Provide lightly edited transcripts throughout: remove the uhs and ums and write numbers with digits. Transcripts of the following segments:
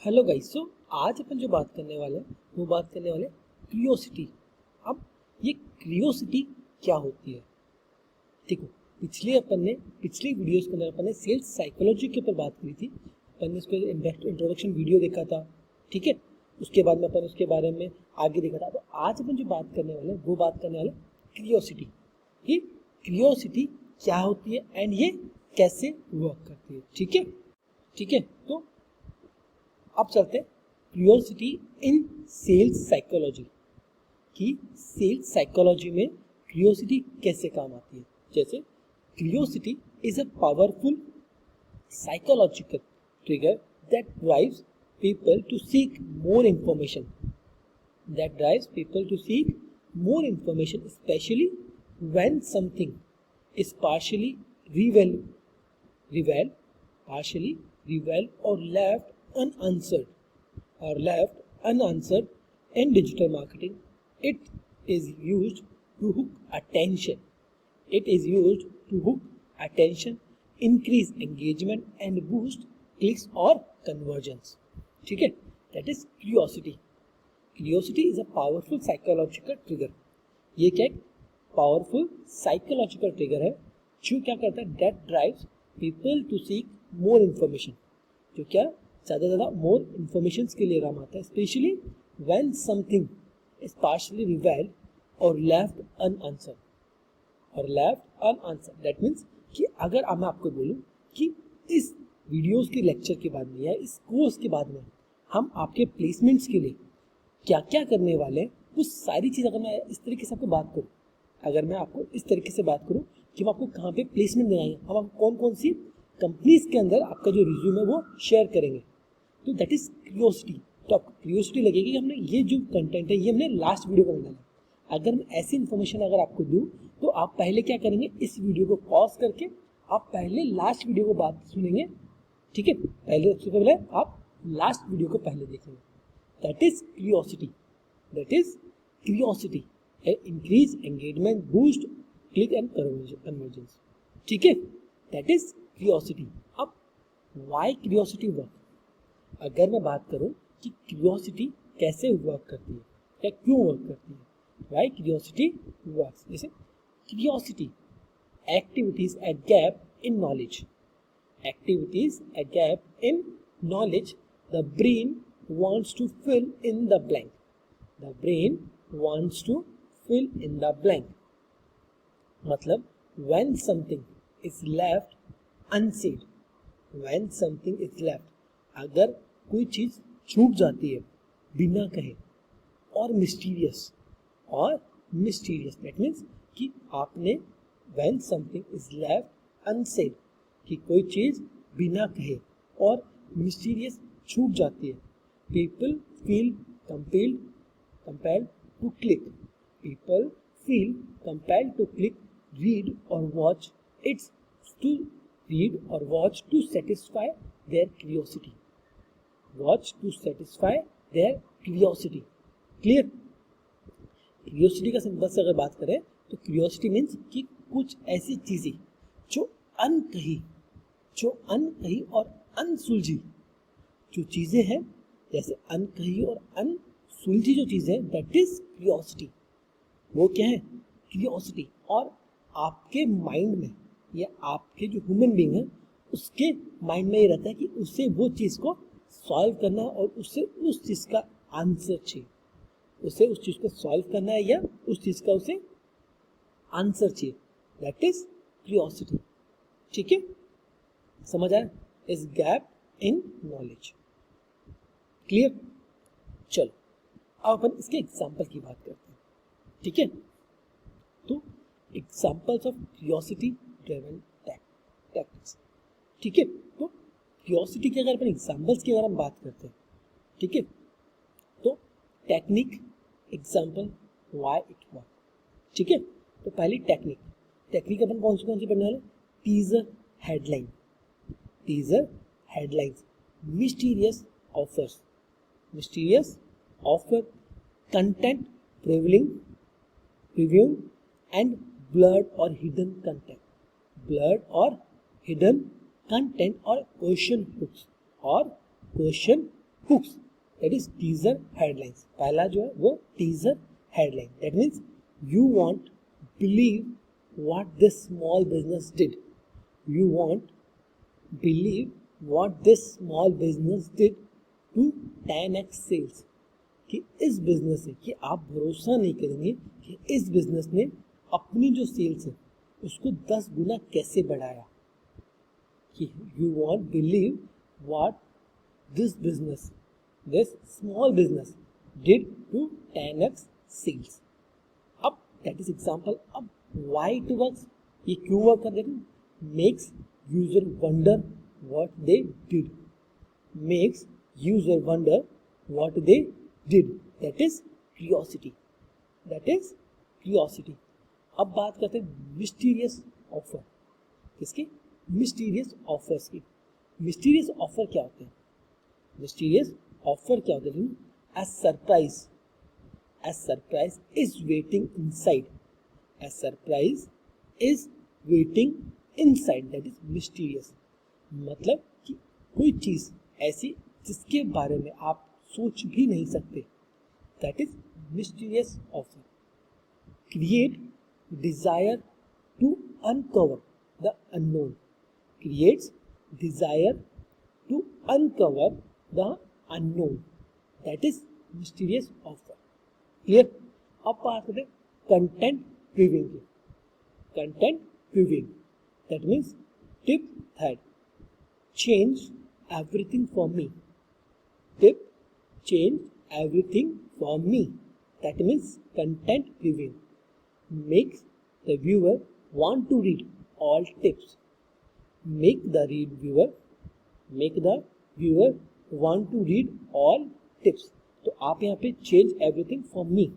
Hello guys. सो आज अपन जो बात करने वाले हैं वो बात करने वाले क्रियोसिटी। अब ये क्रियोसिटी क्या होती है? देखो, पिछली वीडियोस के अंदर अपन ने सेल्स साइकोलॉजी के ऊपर बात करी थी। अपन ने उसके इंट्रोडक्शन वीडियो देखा था, ठीक है। उसके बाद में अपन उसके बारे में आगे देखा था। तो आज अपन जो बात करने वाले हैं वो बात करने वाले क्रियोसिटी। ये क्रियोसिटी क्या होती है एंड ये कैसे वर्क करती है, ठीक है। ठीक है, तो अब चलते हैं क्रियोसिटी इन सेल्स साइकोलॉजी की। सेल्स साइकोलॉजी में क्रियोसिटी कैसे काम आती है। जैसे curiosity is a powerful psychological trigger that drives people to seek more information especially when something is partially revealed or left unanswered. In digital marketing, it is used to hook attention, increase engagement and boost clicks or conversions. ठीक है, that is curiosity. Curiosity is a powerful psychological trigger. ये क्या एक powerful psychological trigger है जो क्या करता है, that drives people to seek more information, जो क्या ज़्यादा से ज़्यादा मोर इन्फॉर्मेशन के लिए काम आता है। Specially when something is partially revelled और लेफ्ट अनआंसर्ड। दैट मीन्स कि अगर मैं आपको बोलूँ कि इस वीडियोस के लेक्चर के बाद में या इस कोर्स के बाद में हम आपके प्लेसमेंट्स के लिए क्या क्या करने वाले हैं, वो सारी चीज़ अगर मैं इस तरीके से आपको बात करूँ, अगर मैं आपको इस तरीके से बात करूँ कि हम आपको कहाँ पे प्लेसमेंट दिलाएंगे, हम आपको कौन कौन सी कंपनीज के अंदर आपका जो रिज्यूम है वो शेयर करेंगे, तो दैट इज क्रियोसिटी। तो आपको क्रियोसिटी लगेगी कि हमने ये जो कंटेंट है ये हमने लास्ट वीडियो में डाला। अगर मैं ऐसी इन्फॉर्मेशन अगर आपको दूं तो आप पहले क्या करेंगे, इस वीडियो को पॉज करके आप पहले लास्ट वीडियो को बात सुनेंगे, ठीक है। सबसे पहले आप लास्ट वीडियो को पहले देखेंगे। That is curiosity increase engagement, boost click and convergence, ठीक है। That is curiosity. अब व्हाई क्रियोसिटी वर्क, अगर मैं बात करूं कि क्रियोसिटी कैसे वर्क करती है या क्यों वर्क करती है, व्हाई क्रियोसिटी वर्क्स। जैसे curiosity activities a gap in knowledge, the brain wants to fill in the blank. मतलब when something is left unsaid, अगर कोई चीज छूट जाती है बिना कहे, और मिस्टीरियस दैट मीन्स कि आपने when something is left unsaid, कि कोई चीज बिना कहे और मिस्टीरियस छूट जाती है, people feel compelled to click, read or watch to satisfy their curiosity. Clear. Curiosity का सिंपल से अगर बात करें तो क्रियोसिटी मीन्स कि कुछ ऐसी चीजें जो अनकही और अनसुलझी जो चीजें हैं, जैसे अनकही और अनसुलझी जो चीजें, दैट इज क्रियोसिटी। वो क्या है, क्रियोसिटी। और आपके माइंड में या आपके जो ह्यूमन बीइंग है उसके माइंड में ये रहता है कि उसे वो चीज को सॉल्व करना है और उससे उस चीज का आंसर चाहिए, उसे उस चीज को सॉल्व करना है या उस चीज का उसे आंसर चाहिए। दैट इज क्रियोसिटी, ठीक है। समझ आया, is gap in knowledge. Clear. चलो अब अपन इसके एग्जाम्पल की बात करते हैं, ठीक है। तो examples of curiosity driven tactics, ठीक है। तो क्रियोसिटी के अगर अपन एग्जाम्पल्स की अगर हम बात करते हैं, ठीक है, तो technique, example, why it work, ठीक है। तो पहली टेक्निक अपन कौन सी पढ़ने वाले, teaser headlines, mysterious offer, content preview and blurred और हिडन कंटेंट और question hooks that is teaser headlines. पहला जो है वो teaser headline. That means you want believe what this small business did. You want believe what this small business did to 10x sales. कि इस business से, कि आप भरोसा नहीं करेंगे कि इस बिजनेस ने अपनी जो सेल्स है उसको 10 गुना कैसे बढ़ाया. कि you want believe what this business, this small business did to 10x sales. अब दैट इज एग्जांपल. अब व्हाई इट वर्क्स, ये क्यों वर्क कर रहे हैं. Makes user wonder what they did. Makes user wonder what they did. That is curiosity. That is curiosity. अब बात करते हैं मिस्टीरियस ऑफर. किसकी? मिस्टीरियस ऑफर्स की. मिस्टीरियस ऑफर क्या होते हैं? मिस्टीरियस ऑफर क्या होते हैं? A surprise. A surprise is waiting inside. A surprise is waiting inside. That is mysterious. मतलब कि कोई चीज ऐसी जिसके बारे में आप सोच भी नहीं सकते. That is mysterious offer. Create desire to uncover the unknown. Creates desire to uncover the unknown. That is mysterious offer. Clear. अब बात करते हैं कंटेंट प्रीविंग की. Content previewing that means tip third, change everything for me. Tip change everything for me. That means content previewing makes the viewer want to read all tips. Make the viewer want to read all tips. तो आप यहाँ पे change everything for me.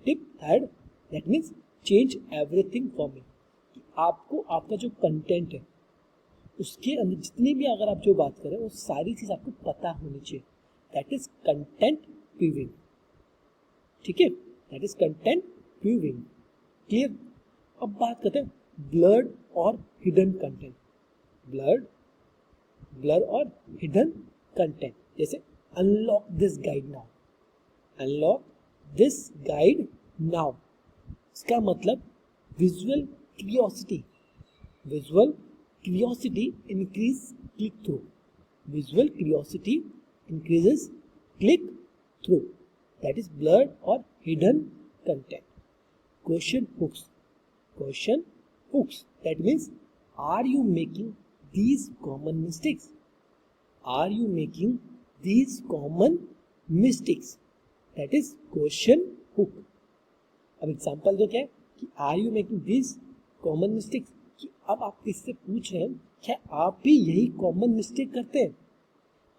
Tip third that means change everything for me. कि आपको आपका जो content है उसके अंदर जितनी भी अगर आप जो बात करें वो सारी चीज आपको पता होनी चाहिए. That is content viewing. ठीक है. That is content viewing. Clear. अब बात करते हैं blurred और hidden content. blur और hidden content. जैसे unlock this guide now. Unlock this guide now. इसका मतलब visual curiosity. Visual curiosity increase click through. Visual curiosity increases click through. That is blurred or hidden content. Question hooks. Question hooks. That means are you making these common mistakes? Are you making these common mistakes? That is question hook. अब example जो क्या है कि are you making this common mistakes. कि अब आप इससे पूछ रहे हैं क्या आप भी यही कॉमन मिस्टेक करते हैं.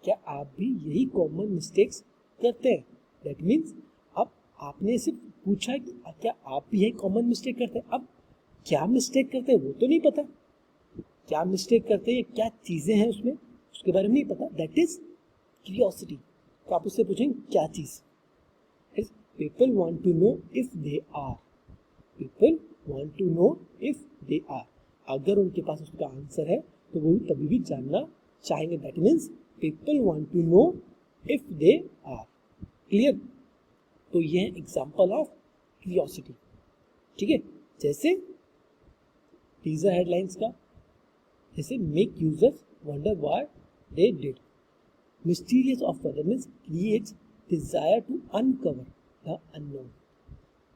क्या आप भी यही कॉमन मिस्टेक्स करते हैं. दैट मीन्स अब आपने सिर्फ पूछा कि क्या आप भी यही कॉमन मिस्टेक करते हैं. अब क्या मिस्टेक करते हैं वो तो नहीं पता. क्या मिस्टेक करते हैं, क्या चीज़ें हैं उसमें, उसके बारे में नहीं पता. That is curiosity. तो आप उससे पूछेंगे क्या चीज़. People want to know if they are. People want to know if they are. अगर उनके पास उसका आंसर है तो वो तभी भी जानना चाहेंगे. That means people want to know if they are. Clear. तो ये है एग्जाम्पल ऑफ क्यूरियोसिटी. ठीक है. जैसे टीजर हेडलाइंस का, जैसे make users wonder what they did. Mysterious offer means creates desire to uncover the unknown.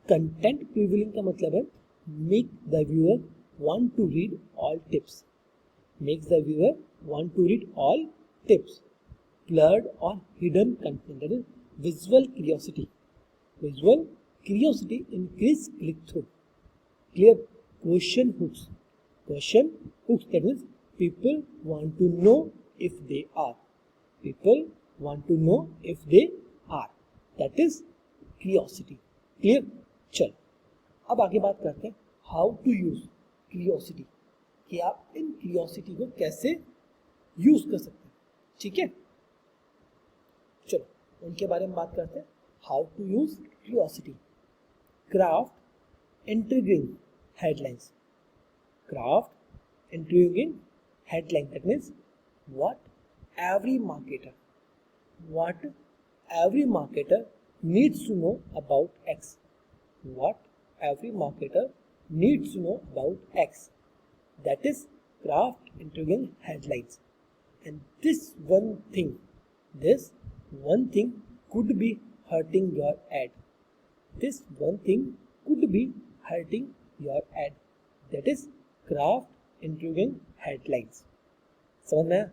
Content prevailing का मतलब है make the viewer want to read all tips. Makes the viewer want to read all tips. Blurred or hidden content. That is visual curiosity. Visual curiosity increase click through. Clear. Question hooks. Question hooks. That means people want to know if they are. People want to know if they are. That is curiosity. Clear. चलो अब आगे बात करते हैं how to use curiosity. कि आप इन curiosity को कैसे यूज कर सकते हैं. ठीक है. चलो उनके बारे में बात करते हैं. How to use curiosity. Craft intriguing headlines. Craft intriguing headline. That means what every marketer what every marketer needs to know about X. What every marketer needs to know about X. That is craft intriguing headlines. And this one thing could be hurting your ad. This one thing could be hurting your ad. That is craft intriguing headlines. समझ में आया?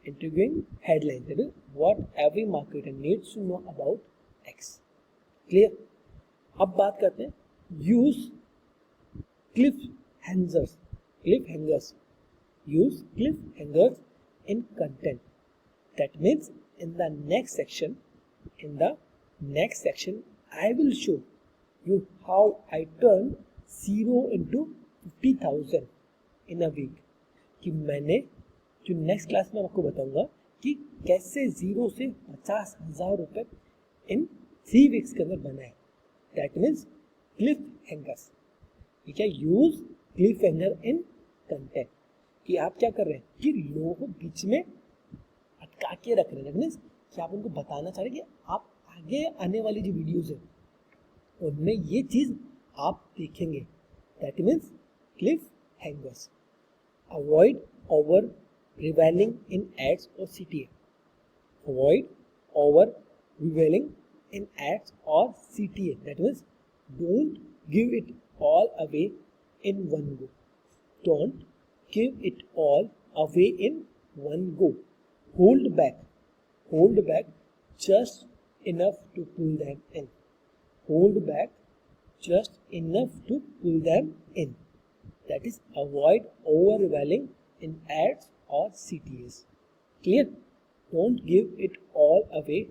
Intriguing headlines. That is what every marketer needs to know about X. Clear? अब बात करते हैं use cliffhangers. Use cliffhangers in content. That means in the next section, I will show you how I turn 0 into 50,000 in a week. कि मैंने जो next class में आपको बताऊंगा कि कैसे 0 से 50,000 रुपए इन 3 वीक्स के अंदर बनाए. That means Cliff hangers. ठीक है, यूज क्लिफ हैंगर इन कंटेंट. कि आप क्या कर रहे हैं कि लोगों को बीच में अटका के रख रहे हैं. मीन्स कि आप उनको बताना चाह रहे हैं कि आप आगे आने वाली जो वीडियोज है उनमें ये चीज आप देखेंगे. That means Cliff hangers. Avoid over revealing in ads or CTA. Avoid over revealing in ads or CTA. That means don't give it all away in one go. Don't give it all away in one go. Hold back just enough to pull them in. Hold back just enough to pull them in. That is avoid over revealing in ads or CTAs. Clear? Don't give it all away.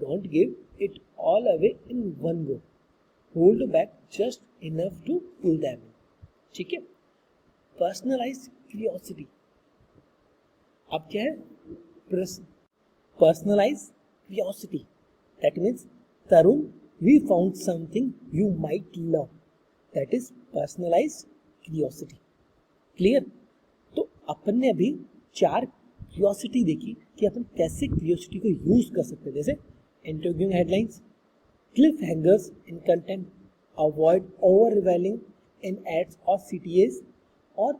Don't give it all away in one go. Hold back just enough to pull them in. ठीक है? Personalized curiosity. अब क्या है? Personalized curiosity. That means Tarun, we found something you might love. That is personalized curiosity. Clear? तो अपन ने अभी 4 curiosity देखी कि अपन कैसे क्यूरियोसिटी को यूज कर सकते हैं. जैसे intriguing headlines, cliffhangers in content, avoid over revealing in ads और सीटीएस, और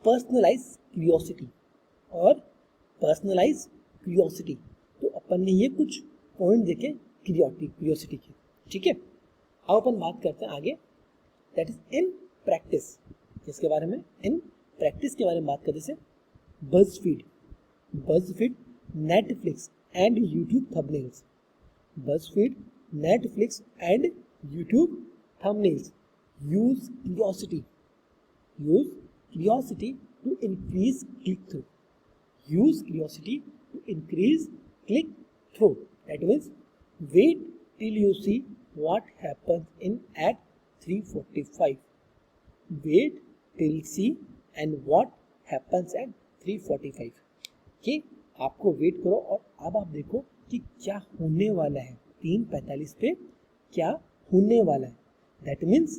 पर्सनलाइज क्यूरियोसिटी. तो अपन ने ये कुछ पॉइंट देखे क्यूरियोसिटी के. ठीक है, अब अपन बात करते हैं आगे. That is in practice. इसके बारे में इन प्रैक्टिस के बारे में बात करते हैं. BuzzFeed, Netflix and YouTube thumbnails. BuzzFeed, Netflix and YouTube thumbnails. Use curiosity to increase click through. Use curiosity to increase click through. That means wait till you see what happens in at 3:45. Wait till see and what happens at 3:45. कि आपको wait करो और अब आप देखो कि क्या होने वाला है 3:45 पे, क्या होने वाला है. That means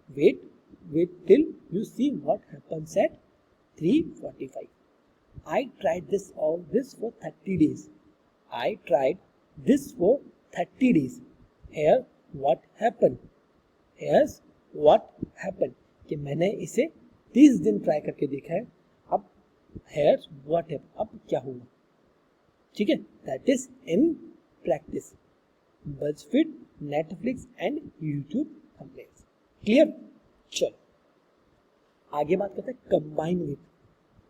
wait till you see what happens at 3:45. I tried this for 30 days. I tried this for 30 days. Here what happened? Here's what happened. कि मैंने इसे 30 दिन ट्राई करके देखा है. अब हेयर व्हाट है, अब क्या हुआ. ठीक है, that is in practice. BuzzFeed, Netflix and YouTube thumbnails. Clear? चलो आगे बात करते हैं कंबाइन विथ.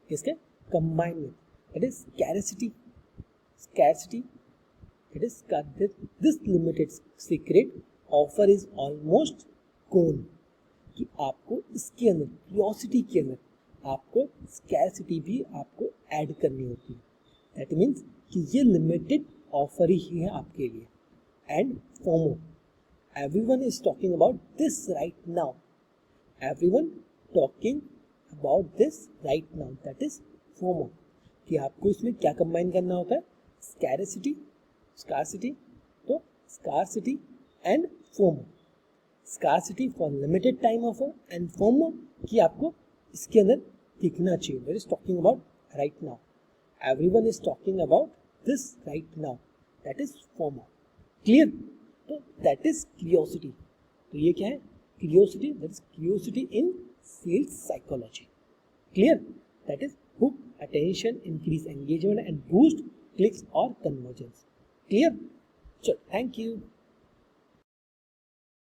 किसके? Combine with. That is scarcity. It is this limited secret offer is almost gone. कि आपको इसके अंदर क्यूरियोसिटी के अंदर आपको स्कैरसिटी भी आपको ऐड करनी होती है. दैट मीन्स कि ये लिमिटेड ऑफर ही है आपके लिए. And FOMO, everyone is talking about this right now. That is FOMO. कि आपको इसमें क्या कंबाइन करना होता है? स्कैरसिटी. तो scarcity and FOMO. Scarcity for limited time offer and FOMO कि आपको इसके अंदर दिखना चाहिए. That is talking about right now. Everyone is talking about this right now, that is FOMO. Clear? तो that is curiosity. तो ये क्या है? Curiosity, that is curiosity in sales psychology. Clear? That is hook attention, increase engagement and boost clicks or conversions. Clear? Sure. Thank you.